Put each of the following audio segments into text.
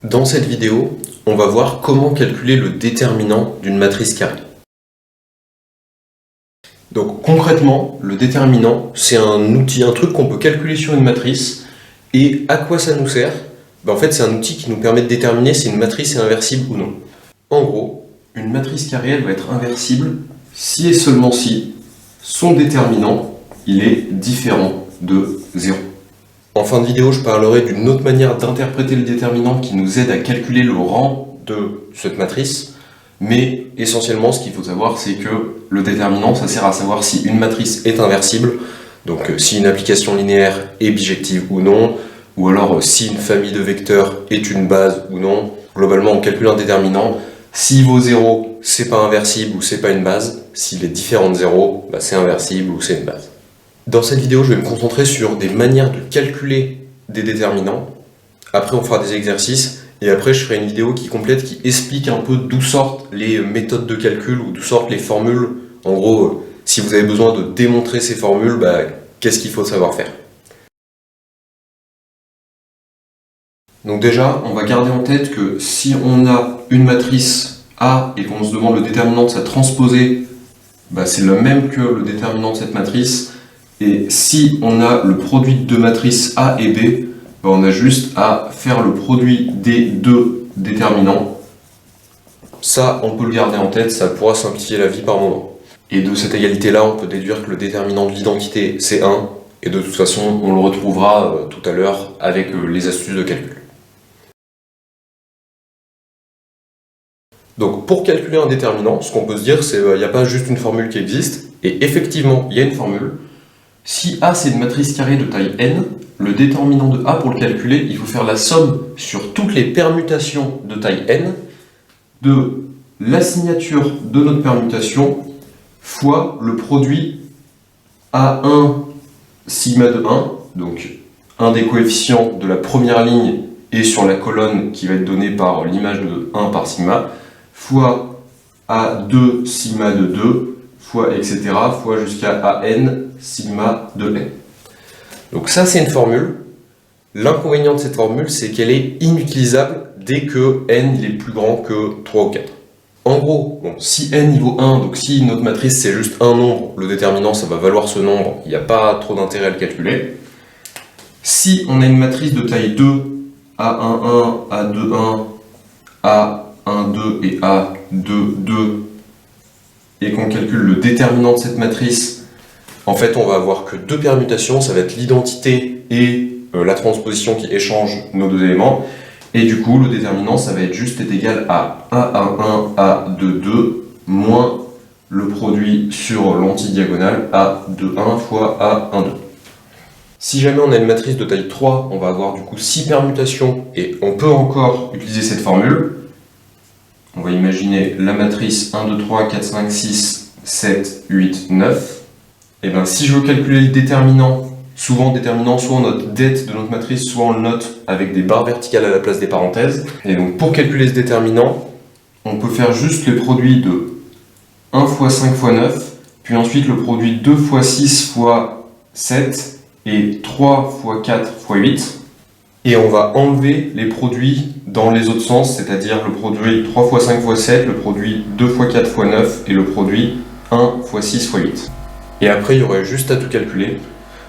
Dans cette vidéo, on va voir comment calculer le déterminant d'une matrice carrée. Donc concrètement, le déterminant, c'est un outil, un truc qu'on peut calculer sur une matrice. Et à quoi ça nous sert? En fait, c'est un outil qui nous permet de déterminer si une matrice est inversible ou non. En gros, une matrice carrée, elle va être inversible si et seulement si son déterminant, il est différent de 0. En fin de vidéo, je parlerai d'une autre manière d'interpréter le déterminant qui nous aide à calculer le rang de cette matrice. Mais essentiellement, ce qu'il faut savoir, c'est que le déterminant, ça sert à savoir si une matrice est inversible, donc si une application linéaire est bijective ou non, ou alors si une famille de vecteurs est une base ou non. Globalement, on calcule un déterminant. S'il vaut 0, c'est pas inversible ou c'est pas une base. S'il est différent de 0, c'est inversible ou c'est une base. Dans cette vidéo, je vais me concentrer sur des manières de calculer des déterminants. Après, on fera des exercices. Et après, je ferai une vidéo qui explique un peu d'où sortent les méthodes de calcul ou d'où sortent les formules. En gros, si vous avez besoin de démontrer ces formules, qu'est-ce qu'il faut savoir faire? Donc déjà, on va garder en tête que si on a une matrice A et qu'on se demande le déterminant de sa transposée, c'est le même que le déterminant de cette matrice. Et si on a le produit de deux matrices A et B, on a juste à faire le produit des deux déterminants. Ça, on peut le garder en tête, ça pourra simplifier la vie par moment. Et de cette égalité-là, on peut déduire que le déterminant de l'identité, c'est 1. Et de toute façon, on le retrouvera tout à l'heure avec les astuces de calcul. Donc pour calculer un déterminant, ce qu'on peut se dire, c'est qu'il n'y a pas juste une formule qui existe. Et effectivement, il y a une formule. Si A c'est une matrice carrée de taille n, le déterminant de A, pour le calculer, il faut faire la somme sur toutes les permutations de taille n de la signature de notre permutation fois le produit A1 sigma de 1, donc un des coefficients de la première ligne est sur la colonne qui va être donnée par l'image de 1 par sigma, fois A2 sigma de 2, fois etc., fois jusqu'à AN sigma de n. Donc ça, c'est une formule. L'inconvénient de cette formule, c'est qu'elle est inutilisable dès que n il est plus grand que 3 ou 4. En gros, si n il vaut 1, donc si notre matrice c'est juste un nombre, le déterminant ça va valoir ce nombre, il n'y a pas trop d'intérêt à le calculer. Si on a une matrice de taille 2, A11, A21, A12 et A22, et qu'on calcule le déterminant de cette matrice, en fait on va avoir que deux permutations, ça va être l'identité et la transposition qui échangent nos deux éléments, et du coup le déterminant ça va être juste égal à A11, A22 moins le produit sur l'antidiagonale A21 fois A12. Si jamais on a une matrice de taille 3, on va avoir du coup 6 permutations, et on peut encore utiliser cette formule. On va imaginer la matrice 1, 2, 3, 4, 5, 6, 7, 8, 9. Et bien si je veux calculer le déterminant, souvent déterminant, soit on note det de notre matrice, soit on le note avec des barres verticales à la place des parenthèses. Et donc pour calculer ce déterminant, on peut faire juste le produit de 1 fois 5 fois 9, puis ensuite le produit 2 fois 6 fois 7, et 3 fois 4 fois 8. Et on va enlever les produits dans les autres sens, c'est-à-dire le produit 3 fois 5 fois 7, le produit 2 fois 4 fois 9 et le produit 1 fois 6 fois 8. Et après, il y aurait juste à tout calculer.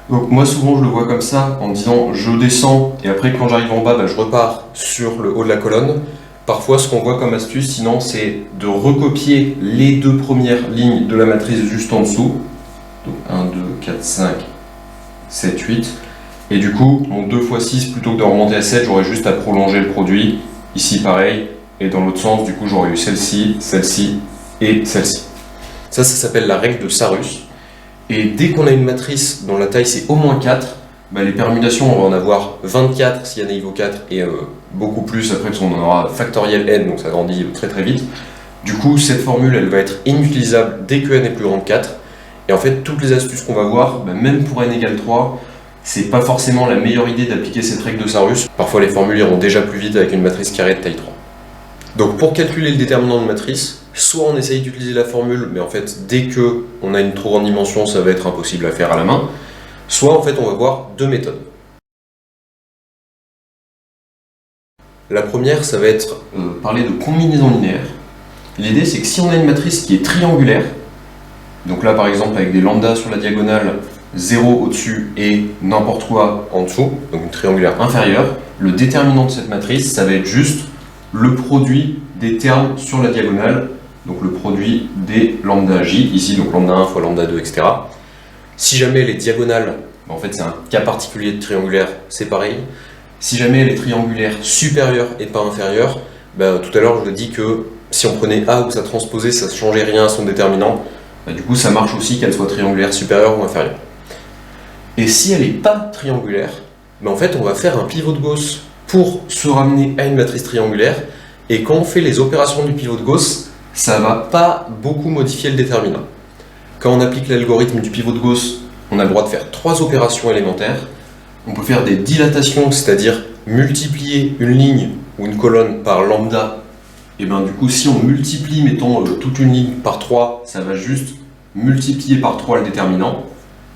Donc moi, souvent, je le vois comme ça, en disant je descends, et après, quand j'arrive en bas, je repars sur le haut de la colonne. Parfois, ce qu'on voit comme astuce, sinon, c'est de recopier les deux premières lignes de la matrice juste en dessous. Donc 1, 2, 4, 5, 7, 8. Et du coup, 2 fois 6, plutôt que de remonter à 7, j'aurais juste à prolonger le produit. Ici, pareil. Et dans l'autre sens, du coup, j'aurais eu celle-ci, celle-ci et celle-ci. Ça s'appelle la règle de Sarus. Et dès qu'on a une matrice dont la taille c'est au moins 4, les permutations, on va en avoir 24 s'il y en a niveau 4 et beaucoup plus après, parce qu'on en aura factoriel n, donc ça grandit très très vite. Du coup, cette formule, elle va être inutilisable dès que n est plus grand que 4. Et en fait, toutes les astuces qu'on va voir, même pour n égale 3, c'est pas forcément la meilleure idée d'appliquer cette règle de Sarus. Parfois, les formules iront déjà plus vite avec une matrice carrée de taille 3. Donc, pour calculer le déterminant de matrice, soit on essaye d'utiliser la formule, mais en fait, dès qu'on a une trop grande dimension, ça va être impossible à faire à la main. Soit, en fait, on va voir deux méthodes. La première, ça va être parler de combinaison linéaire. L'idée, c'est que si on a une matrice qui est triangulaire, donc là par exemple avec des lambdas sur la diagonale, 0 au-dessus et n'importe quoi en dessous, donc une triangulaire inférieure, le déterminant de cette matrice, ça va être juste le produit des termes sur la diagonale, donc le produit des lambda j, ici donc lambda 1 fois lambda 2, etc. Si jamais elle est diagonale, en fait c'est un cas particulier de triangulaire, c'est pareil. Si jamais elle est triangulaire supérieure et pas inférieure, tout à l'heure je vous ai dit que si on prenait A ou sa transposée, ça ne changeait rien à son déterminant. Du coup ça marche aussi qu'elle soit triangulaire supérieure ou inférieure. Et si elle n'est pas triangulaire, en fait on va faire un pivot de Gauss pour se ramener à une matrice triangulaire, et quand on fait les opérations du pivot de Gauss, ça ne va pas beaucoup modifier le déterminant. Quand on applique l'algorithme du pivot de Gauss, on a le droit de faire 3 opérations élémentaires. On peut faire des dilatations, c'est-à-dire multiplier une ligne ou une colonne par lambda. Et du coup, si on multiplie, mettons, toute une ligne par 3, ça va juste multiplier par 3 le déterminant.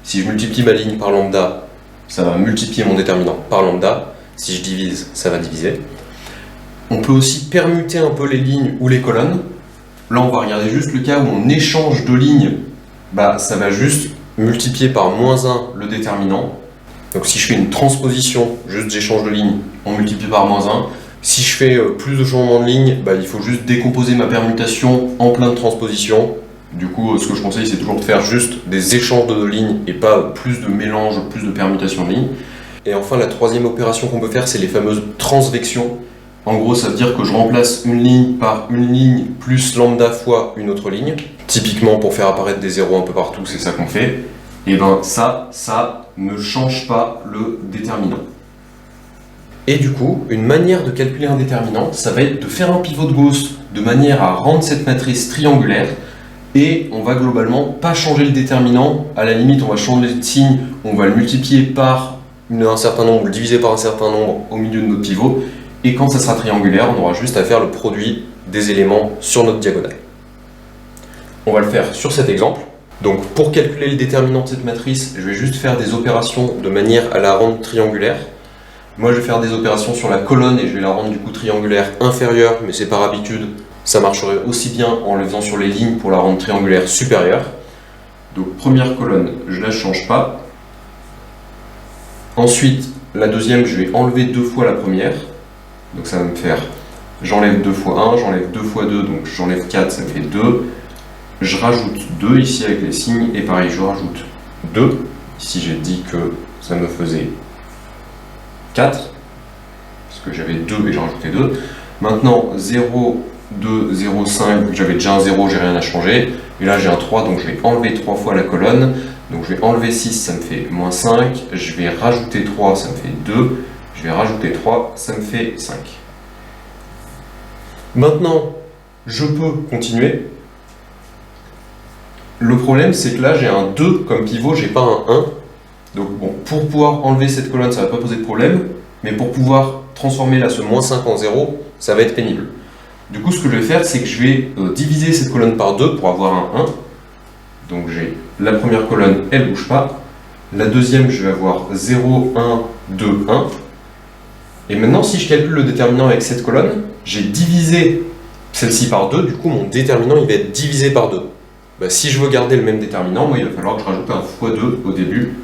Si je multiplie ma ligne par lambda, ça va multiplier mon déterminant par lambda. Si je divise, ça va diviser. On peut aussi permuter un peu les lignes ou les colonnes. Là, on va regarder juste le cas où on échange de lignes. Ça va juste multiplier par moins 1 le déterminant. Donc si je fais une transposition, juste j'échange de lignes, on multiplie par moins 1. Si je fais plus de changements de lignes, il faut juste décomposer ma permutation en plein de transpositions. Du coup, ce que je conseille, c'est toujours de faire juste des échanges de lignes et pas plus de mélanges, plus de permutations de lignes. Et enfin, la troisième opération qu'on peut faire, c'est les fameuses transvections. En gros, ça veut dire que je remplace une ligne par une ligne plus lambda fois une autre ligne. Typiquement, pour faire apparaître des zéros un peu partout, c'est ça qu'on fait. Et ça ne change pas le déterminant. Et du coup, une manière de calculer un déterminant, ça va être de faire un pivot de Gauss de manière à rendre cette matrice triangulaire, et on va globalement pas changer le déterminant. À la limite, on va changer de signe, on va le multiplier par un certain nombre, le diviser par un certain nombre au milieu de notre pivot, et quand ça sera triangulaire, on aura juste à faire le produit des éléments sur notre diagonale. On va le faire sur cet exemple. Donc pour calculer le déterminant de cette matrice, je vais juste faire des opérations de manière à la rendre triangulaire. Moi je vais faire des opérations sur la colonne et je vais la rendre du coup triangulaire inférieure, mais c'est par habitude. Ça marcherait aussi bien en le faisant sur les lignes pour la rendre triangulaire supérieure. Donc première colonne, je ne la change pas. Ensuite, la deuxième, je vais enlever 2 fois la première. Donc ça va me faire, j'enlève 2 fois 1, j'enlève 2 fois 2, donc j'enlève 4, ça me fait 2. Je rajoute 2 ici avec les signes, et pareil, je rajoute 2. Ici, j'ai dit que ça me faisait 4, parce que j'avais 2 et j'ai rajouté 2. Maintenant, 0, 2, 0, 5, j'avais déjà un 0, j'ai rien à changer. Et là, j'ai un 3, donc je vais enlever 3 fois la colonne. Donc je vais enlever 6, ça me fait moins 5. Je vais rajouter 3, ça me fait 2. Je vais rajouter 3, ça me fait 5. Maintenant, je peux continuer. Le problème, c'est que là, j'ai un 2 comme pivot, j'ai pas un 1. Donc bon, pour pouvoir enlever cette colonne, ça va pas poser de problème. Mais pour pouvoir transformer là ce moins 5 en 0, ça va être pénible. Du coup, ce que je vais faire, c'est que je vais diviser cette colonne par 2 pour avoir un 1. Donc j'ai la première colonne, elle bouge pas. La deuxième, je vais avoir 0, 1, 2, 1. Et maintenant, si je calcule le déterminant avec cette colonne, j'ai divisé celle-ci par 2, du coup mon déterminant il va être divisé par 2. Si je veux garder le même déterminant, moi, il va falloir que je rajoute un x2 au début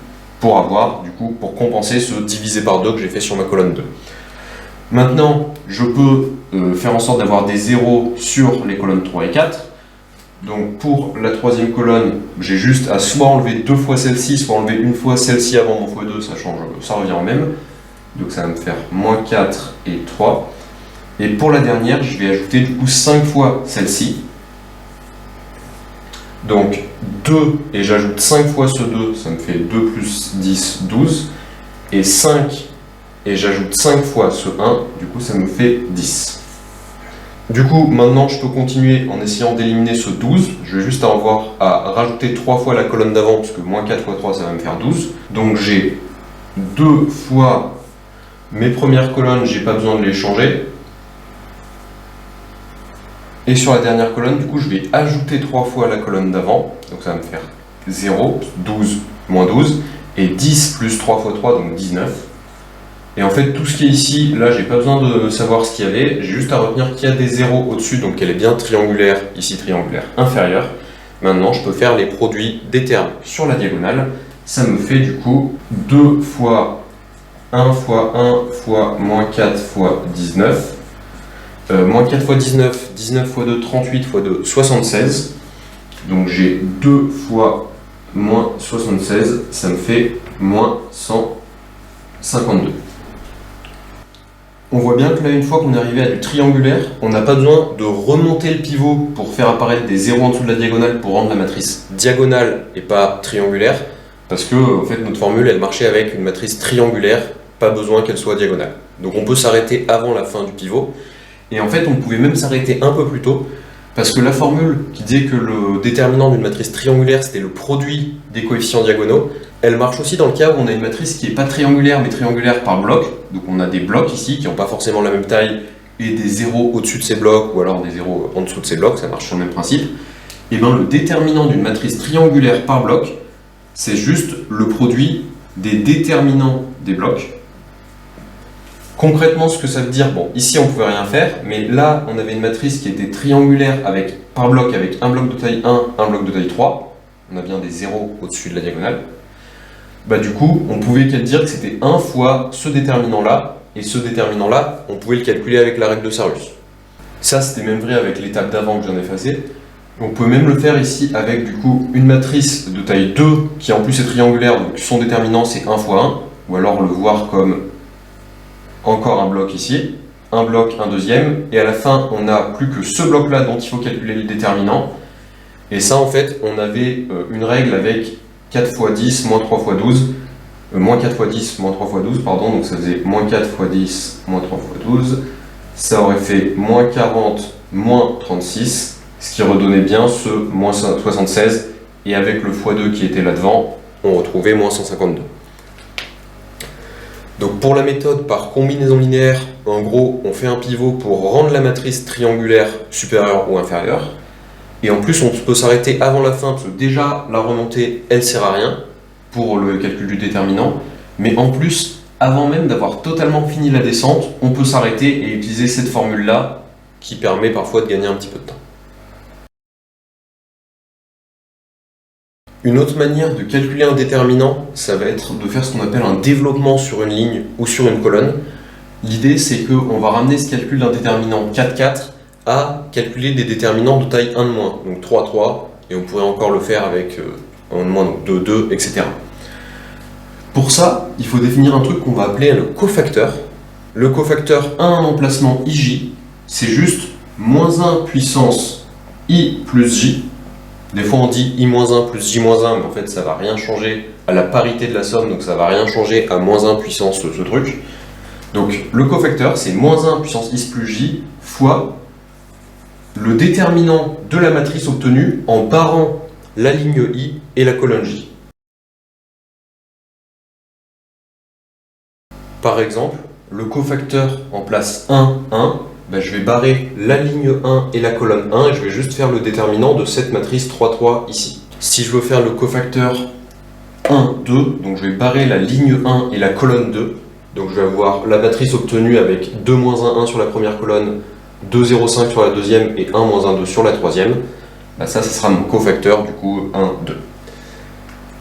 pour avoir, du coup, pour compenser ce divisé par 2 que j'ai fait sur ma colonne 2. Maintenant, je peux faire en sorte d'avoir des zéros sur les colonnes 3 et 4. Donc pour la troisième colonne, j'ai juste à soit enlever 2 fois celle-ci, soit enlever une fois celle-ci avant mon x2, ça change, ça revient au même. Donc ça va me faire moins 4 et 3. Et pour la dernière, je vais ajouter du coup 5 fois celle-ci. Donc 2, et j'ajoute 5 fois ce 2, ça me fait 2 plus 10, 12. Et 5, et j'ajoute 5 fois ce 1, du coup ça me fait 10. Du coup, maintenant je peux continuer en essayant d'éliminer ce 12. Je vais juste avoir à rajouter 3 fois la colonne d'avant, parce que moins 4 fois 3, ça va me faire 12. Donc j'ai 2 fois mes premières colonnes, j'ai pas besoin de les changer. Et sur la dernière colonne, du coup, je vais ajouter 3 fois la colonne d'avant. Donc ça va me faire 0, 12, moins 12. Et 10 plus 3 fois 3, donc 19. Et en fait, tout ce qui est ici, là, j'ai pas besoin de savoir ce qu'il y avait, j'ai juste à retenir qu'il y a des zéros au-dessus, donc qu'elle est bien triangulaire, ici triangulaire inférieur. Maintenant, je peux faire les produits des termes sur la diagonale. Ça me fait du coup 2 fois 1 fois 1 fois moins 4 fois 19. Moins 4 fois 19, 19 fois 2, 38 fois 2, 76. Donc j'ai 2 fois moins 76, ça me fait moins 152. On voit bien que là, une fois qu'on est arrivé à du triangulaire, on n'a pas besoin de remonter le pivot pour faire apparaître des zéros en dessous de la diagonale pour rendre la matrice diagonale et pas triangulaire, parce que en fait, notre formule, elle marchait avec une matrice triangulaire, pas besoin qu'elle soit diagonale. Donc on peut s'arrêter avant la fin du pivot, et en fait, on pouvait même s'arrêter un peu plus tôt, parce que la formule qui disait que le déterminant d'une matrice triangulaire, c'était le produit des coefficients diagonaux, elle marche aussi dans le cas où on a une matrice qui n'est pas triangulaire, mais triangulaire par bloc. Donc on a des blocs ici qui n'ont pas forcément la même taille et des zéros au-dessus de ces blocs, ou alors des zéros en dessous de ces blocs, ça marche sur le même principe. Et bien le déterminant d'une matrice triangulaire par bloc, c'est juste le produit des déterminants des blocs. Concrètement, ce que ça veut dire, bon, ici on pouvait rien faire, mais là on avait une matrice qui était triangulaire par bloc avec un bloc de taille 1, un bloc de taille 3. On a bien des zéros au-dessus de la diagonale. Bah du coup, on pouvait dire que c'était 1 fois ce déterminant-là, et ce déterminant-là, on pouvait le calculer avec la règle de Sarrus. Ça, c'était même vrai avec l'étape d'avant que j'en ai effacée. On peut même le faire ici avec du coup une matrice de taille 2 qui en plus est triangulaire, donc son déterminant c'est 1 fois 1, ou alors le voir comme encore un bloc ici, un bloc, un deuxième, et à la fin on n'a plus que ce bloc-là dont il faut calculer le déterminant. Et ça en fait, on avait une règle avec 4 fois 10 moins 3 fois 12, moins 4 fois 10 moins 3 fois 12, pardon, donc ça faisait moins 4 fois 10 moins 3 fois 12, ça aurait fait moins 40 moins 36, ce qui redonnait bien ce moins 76, et avec le x2 qui était là devant, on retrouvait moins 152. Donc pour la méthode par combinaison linéaire, en gros, on fait un pivot pour rendre la matrice triangulaire supérieure ou inférieure. Et en plus, on peut s'arrêter avant la fin, parce que déjà, la remontée, elle sert à rien pour le calcul du déterminant. Mais en plus, avant même d'avoir totalement fini la descente, on peut s'arrêter et utiliser cette formule-là, qui permet parfois de gagner un petit peu de temps. Une autre manière de calculer un déterminant, ça va être de faire ce qu'on appelle un développement sur une ligne ou sur une colonne. L'idée, c'est qu'on va ramener ce calcul d'un déterminant 4,4 à calculer des déterminants de taille 1 de moins, donc 3, 3, et on pourrait encore le faire avec 1 de moins, donc 2, 2, etc. Pour ça, il faut définir un truc qu'on va appeler le cofacteur. Le cofacteur a un emplacement ij, c'est juste moins 1 puissance i plus j. Des fois on dit i-1 plus j-1, mais en fait ça ne va rien changer à la parité de la somme, donc ça ne va rien changer à moins 1 puissance ce truc. Donc le cofacteur c'est moins 1 puissance i plus j fois le déterminant de la matrice obtenue en barrant la ligne i et la colonne j. Par exemple, le cofacteur en place 1, 1, ben je vais barrer la ligne 1 et la colonne 1 et je vais juste faire le déterminant de cette matrice 3, 3 ici. Si je veux faire le cofacteur 1, 2, donc je vais barrer la ligne 1 et la colonne 2. Donc je vais avoir la matrice obtenue avec 2, 1, 1 sur la première colonne, 2, 0, 5 sur la deuxième et 1, 1, 2 sur la troisième. Ben ça sera mon cofacteur du coup 1, 2.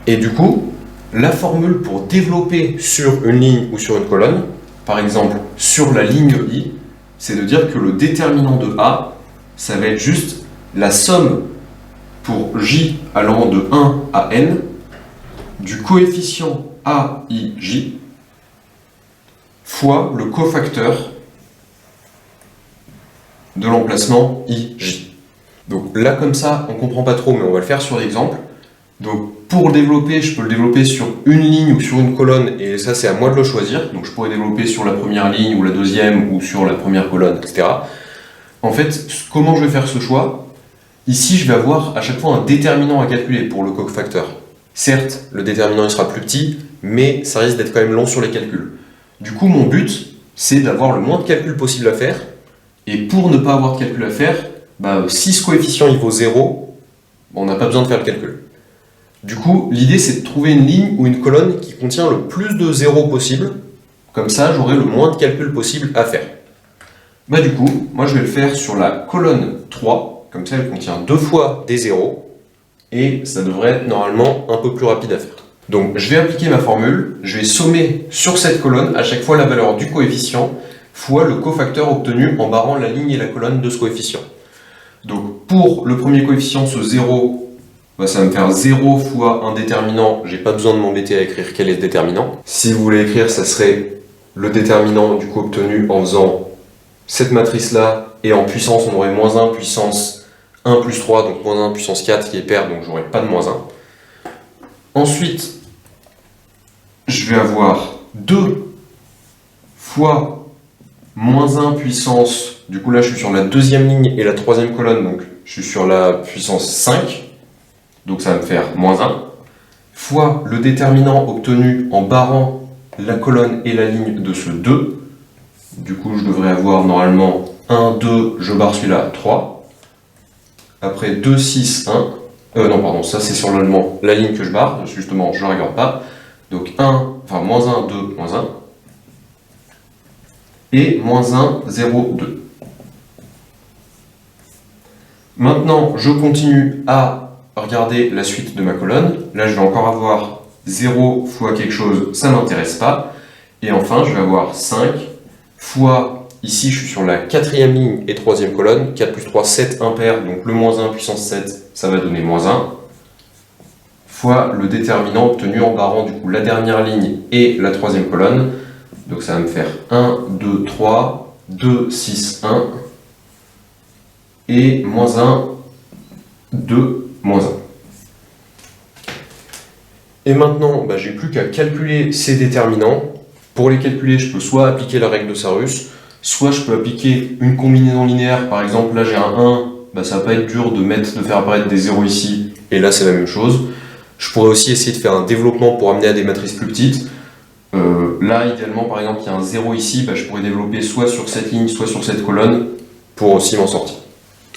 Et du coup, la formule pour développer sur une ligne ou sur une colonne, par exemple sur la ligne i, c'est de dire que le déterminant de A, ça va être juste la somme pour j allant de 1 à n du coefficient aij fois le cofacteur de l'emplacement ij. Donc là comme ça, on ne comprend pas trop, mais on va le faire sur l'exemple. Donc pour le développer, je peux le développer sur une ligne ou sur une colonne, et ça c'est à moi de le choisir. Donc je pourrais développer sur la première ligne ou la deuxième, ou sur la première colonne, etc. En fait, comment je vais faire ce choix? Ici, je vais avoir à chaque fois un déterminant à calculer pour le cofacteur. Certes, le déterminant il sera plus petit, mais ça risque d'être quand même long sur les calculs. Du coup, mon but, c'est d'avoir le moins de calculs possible à faire, et pour ne pas avoir de calcul à faire, si ce coefficient il vaut 0, on n'a pas besoin de faire le calcul. Du coup, l'idée c'est de trouver une ligne ou une colonne qui contient le plus de zéros possible, Comme ça, j'aurai le moins de calculs possible à faire. Bah du coup, moi je vais le faire sur la colonne 3, comme ça elle contient 2 fois des zéros, et ça devrait être normalement un peu plus rapide à faire. Donc je vais appliquer ma formule, je vais sommer sur cette colonne à chaque fois la valeur du coefficient fois le cofacteur obtenu en barrant la ligne et la colonne de ce coefficient. Donc pour le premier coefficient, ce 0, bah, ça va me faire 0 fois un déterminant, j'ai pas besoin de m'embêter à écrire quel est le déterminant. Si vous voulez écrire, ça serait le déterminant du coup obtenu en faisant cette matrice-là, et en puissance, on aurait moins 1 puissance 1 plus 3, donc moins 1 puissance 4 qui est pair, donc j'aurai pas de moins 1. Ensuite, je vais avoir 2 fois moins 1 puissance, du coup là je suis sur la deuxième ligne et la troisième colonne, donc je suis sur la puissance 5, donc ça va me faire moins 1, fois le déterminant obtenu en barrant la colonne et la ligne de ce 2, du coup je devrais avoir normalement 1, 2, je barre celui-là, 3, après 2, 6, 1, non pardon, ça c'est sur l'allemand, la ligne que je barre, justement je ne la regarde pas, donc 1, enfin moins 1, 2, moins 1, et moins 1, 0, 2. Maintenant, je continue à regarder la suite de ma colonne. Là, je vais encore avoir 0 fois quelque chose, ça ne m'intéresse pas. Et enfin, je vais avoir 5 fois, ici, je suis sur la quatrième ligne et troisième colonne. 4 plus 3, 7 impair, donc le moins 1 puissance 7, ça va donner moins 1. Fois le déterminant obtenu en barrant du coup la dernière ligne et la troisième colonne. Donc ça va me faire 1, 2, 3, 2, 6, 1, et moins 1, 2, moins 1. Et maintenant, bah, j'ai plus qu'à calculer ces déterminants. Pour les calculer, je peux soit appliquer la règle de Sarrus, soit je peux appliquer une combinaison linéaire. Par exemple, là j'ai un 1, bah, ça va pas être dur de faire apparaître des 0 ici, et là c'est la même chose. Je pourrais aussi essayer de faire un développement pour amener à des matrices plus petites. Là, idéalement, par exemple, il y a un 0 ici, bah, je pourrais développer soit sur cette ligne, soit sur cette colonne, pour aussi m'en sortir.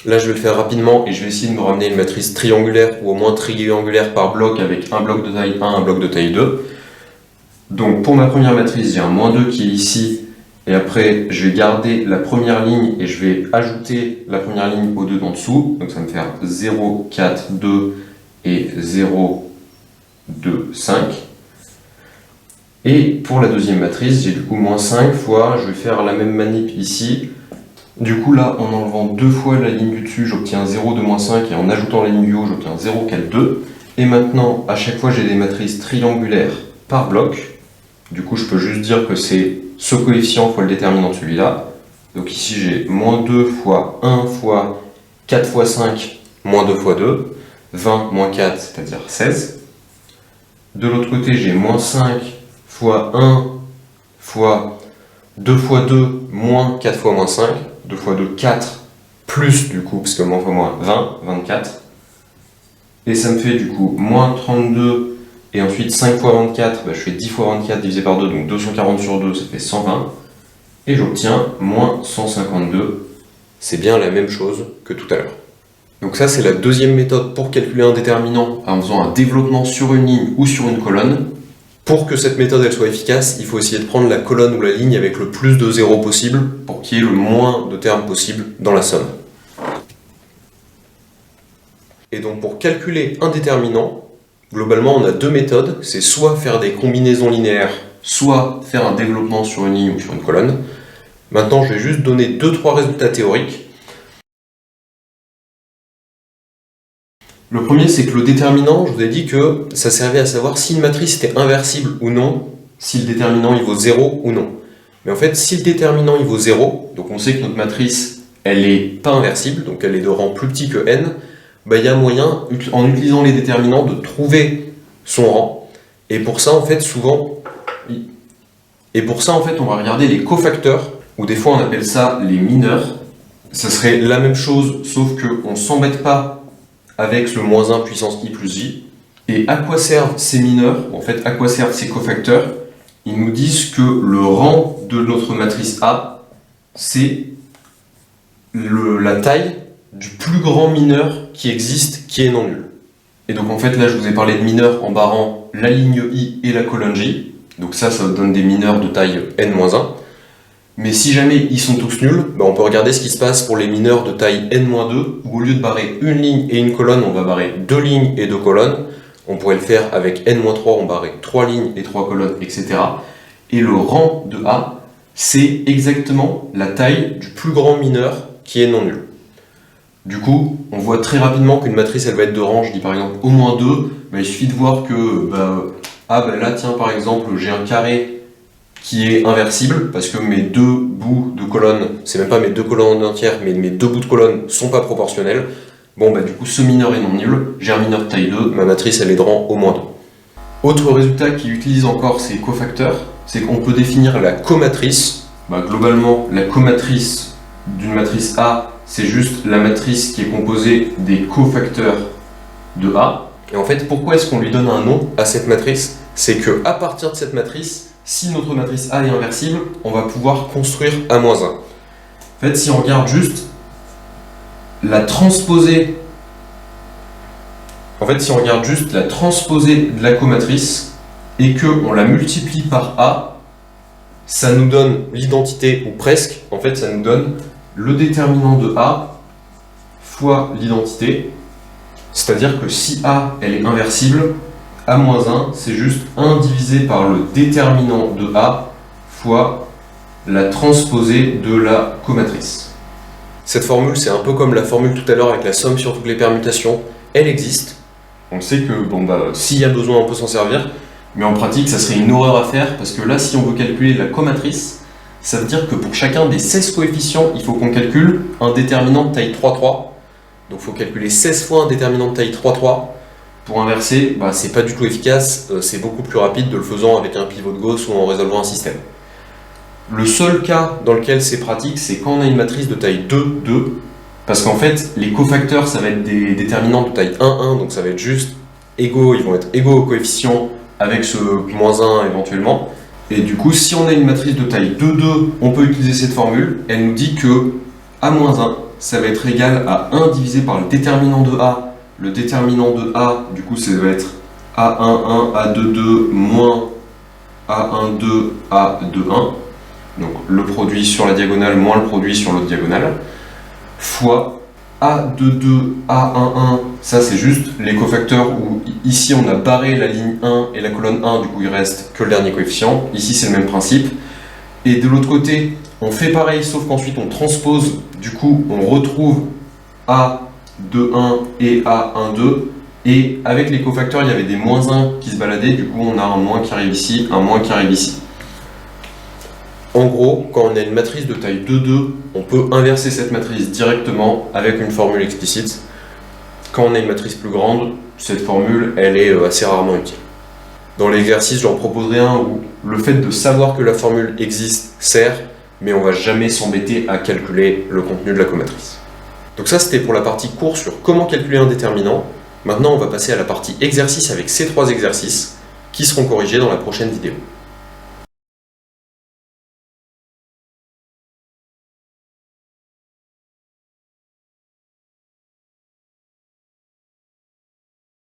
Là, je vais le faire rapidement, et je vais essayer de me ramener une matrice triangulaire, ou au moins triangulaire par bloc, avec un bloc de taille 1, un bloc de taille 2. Donc, pour ma première matrice, j'ai un moins 2 qui est ici, et après, je vais garder la première ligne, et je vais ajouter la première ligne aux deux d'en dessous. Donc, ça va me faire 0, 4, 2, et 0, 2, 5. Et pour la deuxième matrice, j'ai du coup moins 5 fois, je vais faire la même manip ici. Du coup là, en enlevant 2 fois la ligne du dessus, j'obtiens 0, 2, moins 5, et en ajoutant la ligne du haut, j'obtiens 0, 4, 2. Et maintenant, à chaque fois, j'ai des matrices triangulaires par bloc. Du coup, je peux juste dire que c'est ce coefficient fois le déterminant de celui-là. Donc ici, j'ai moins 2 fois 1 fois 4 fois 5, moins 2 fois 2, 20 moins 4, c'est-à-dire 16. De l'autre côté, j'ai moins 5 fois 1 fois 2 fois 2 moins 4 fois moins 5, 2 fois 2, 4, plus du coup, parce que moins fois moins, 20, 24. Et ça me fait du coup moins 32, et ensuite 5 fois 24, bah, je fais 10 fois 24 divisé par 2, donc 240 sur 2, ça fait 120. Et j'obtiens moins 152. C'est bien la même chose que tout à l'heure. Donc ça, c'est la deuxième méthode pour calculer un déterminant en faisant un développement sur une ligne ou sur une colonne. Pour que cette méthode elle soit efficace, il faut essayer de prendre la colonne ou la ligne avec le plus de zéros possible pour qu'il y ait le moins de termes possible dans la somme. Et donc pour calculer un déterminant, globalement on a deux méthodes, c'est soit faire des combinaisons linéaires, soit faire un développement sur une ligne ou sur une colonne. Maintenant je vais juste donner 2-3 résultats théoriques. Le premier, c'est que le déterminant, je vous ai dit que ça servait à savoir si une matrice était inversible ou non, si le déterminant il vaut 0 ou non. Mais en fait, si le déterminant il vaut 0, donc on sait que notre matrice, elle n'est pas inversible, donc elle est de rang plus petit que n, bah, il y a moyen, en utilisant les déterminants, de trouver son rang. Et pour ça, en fait, souvent, on va regarder les cofacteurs, ou des fois on appelle ça les mineurs. Ça serait la même chose, sauf qu'on ne s'embête pas avec le moins 1 puissance i plus j. Et à quoi servent ces mineurs? En fait, à quoi servent ces cofacteurs? Ils nous disent que le rang de notre matrice A, c'est la taille du plus grand mineur qui existe, qui est non nul. Et donc en fait, là, je vous ai parlé de mineurs en barrant la ligne i et la colonne j. Donc ça donne des mineurs de taille n-1. Mais si jamais ils sont tous nuls, on peut regarder ce qui se passe pour les mineurs de taille n-2, où au lieu de barrer une ligne et une colonne, on va barrer 2 lignes et 2 colonnes. On pourrait le faire avec n-3, on barrait 3 lignes et 3 colonnes, etc. Et le rang de A, c'est exactement la taille du plus grand mineur qui est non nul. Du coup, on voit très rapidement qu'une matrice elle va être de rang, je dis par exemple au moins 2, il suffit de voir que là tiens par exemple j'ai un carré qui est inversible, parce que mes deux bouts de colonne, c'est même pas mes deux colonnes entières, mais mes deux bouts de colonne sont pas proportionnels. Du coup ce mineur est non nul, j'ai un mineur de taille 2, ma matrice elle est de rang au moins 2. Autre résultat qui utilise encore ces cofacteurs, c'est qu'on peut définir la comatrice. Globalement, la comatrice d'une matrice A, c'est juste la matrice qui est composée des cofacteurs de A. Et en fait, pourquoi est-ce qu'on lui donne un nom à cette matrice? C'est que à partir de cette matrice, si notre matrice A est inversible, on va pouvoir construire A-1. En fait, si on regarde juste la transposée, de la comatrice et qu'on la multiplie par A, ça nous donne l'identité, ou presque, en fait ça nous donne le déterminant de A fois l'identité, c'est-à-dire que si A elle est inversible, A-1 c'est juste 1 divisé par le déterminant de A fois la transposée de la comatrice. Cette formule c'est un peu comme la formule tout à l'heure avec la somme sur toutes les permutations, elle existe, on sait que s'il y a besoin on peut s'en servir, mais en pratique ça serait une horreur à faire parce que là si on veut calculer la comatrice, ça veut dire que pour chacun des 16 coefficients, il faut qu'on calcule un déterminant de taille 3,3. Donc il faut calculer 16 fois un déterminant de taille 3,3. Pour inverser, c'est pas du tout efficace, c'est beaucoup plus rapide de le faisant avec un pivot de Gauss ou en résolvant un système. Le seul cas dans lequel c'est pratique, c'est quand on a une matrice de taille 2, 2, parce qu'en fait, les cofacteurs, ça va être des déterminants de taille 1, 1, donc ça va être juste égaux, ils vont être égaux au coefficient avec ce moins 1 éventuellement. Et du coup, si on a une matrice de taille 2, 2, on peut utiliser cette formule. Elle nous dit que A-1, ça va être égal à 1 divisé par le déterminant de A. Le déterminant de A, du coup, ça va être A11, A22 moins A12, A21. Donc le produit sur la diagonale moins le produit sur l'autre diagonale. Fois A22, A11, ça c'est juste les cofacteurs où ici on a barré la ligne 1 et la colonne 1, du coup il reste que le dernier coefficient. Ici c'est le même principe. Et de l'autre côté, on fait pareil, sauf qu'ensuite on transpose, du coup on retrouve A21 et A12. Et avec les cofacteurs, il y avait des moins 1 qui se baladaient, du coup on a un moins qui arrive ici, un moins qui arrive ici. En gros, quand on a une matrice de taille 2, 2, on peut inverser cette matrice directement avec une formule explicite. Quand on a une matrice plus grande, cette formule, elle est assez rarement utile. Dans l'exercice, j'en proposerai un où le fait de savoir que la formule existe sert, mais on ne va jamais s'embêter à calculer le contenu de la comatrice. Donc ça, c'était pour la partie cours sur comment calculer un déterminant. Maintenant, on va passer à la partie exercice avec ces 3 exercices qui seront corrigés dans la prochaine vidéo.